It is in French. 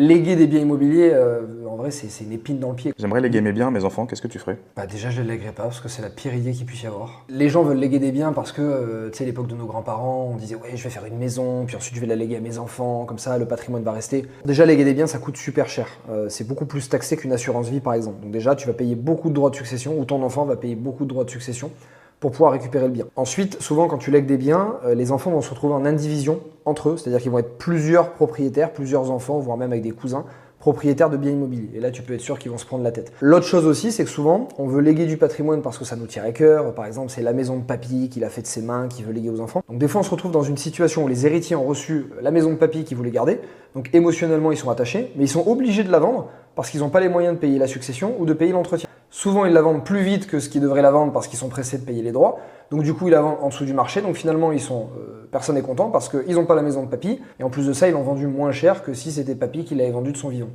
Léguer des biens immobiliers, en vrai, c'est une épine dans le pied. J'aimerais léguer mes biens à mes enfants, qu'est-ce que tu ferais? Bah déjà, je les lèguerai pas parce que c'est la pire idée qu'il puisse y avoir. Les gens veulent léguer des biens parce que, tu sais, à l'époque de nos grands-parents, on disait ouais, je vais faire une maison, puis ensuite je vais la léguer à mes enfants, comme ça le patrimoine va rester. Déjà, léguer des biens, ça coûte super cher. C'est beaucoup plus taxé qu'une assurance vie, par exemple. Donc déjà, tu vas payer beaucoup de droits de succession, ou ton enfant va payer beaucoup de droits de succession pour pouvoir récupérer le bien. Ensuite, souvent quand tu lègues des biens, les enfants vont se retrouver en indivision entre eux, c'est-à-dire qu'ils vont être plusieurs propriétaires, plusieurs enfants, voire même avec des cousins, propriétaires de biens immobiliers. Et là, tu peux être sûr qu'ils vont se prendre la tête. L'autre chose aussi, c'est que souvent, on veut léguer du patrimoine parce que ça nous tient à cœur. Par exemple, c'est la maison de papy qu'il a fait de ses mains, qu'il veut léguer aux enfants. Donc des fois, on se retrouve dans une situation où les héritiers ont reçu la maison de papy qu'ils voulaient garder. Donc émotionnellement, ils sont attachés, mais ils sont obligés de la vendre parce qu'ils n'ont pas les moyens de payer la succession ou de payer l'entretien. Souvent, ils la vendent plus vite que ce qu'ils devraient la vendre parce qu'ils sont pressés de payer les droits. Donc du coup, ils la vendent en dessous du marché. Donc finalement, personne n'est content parce qu'ils n'ont pas la maison de papy. Et en plus de ça, ils l'ont vendu moins cher que si c'était papy qui l'avait vendu de son vivant.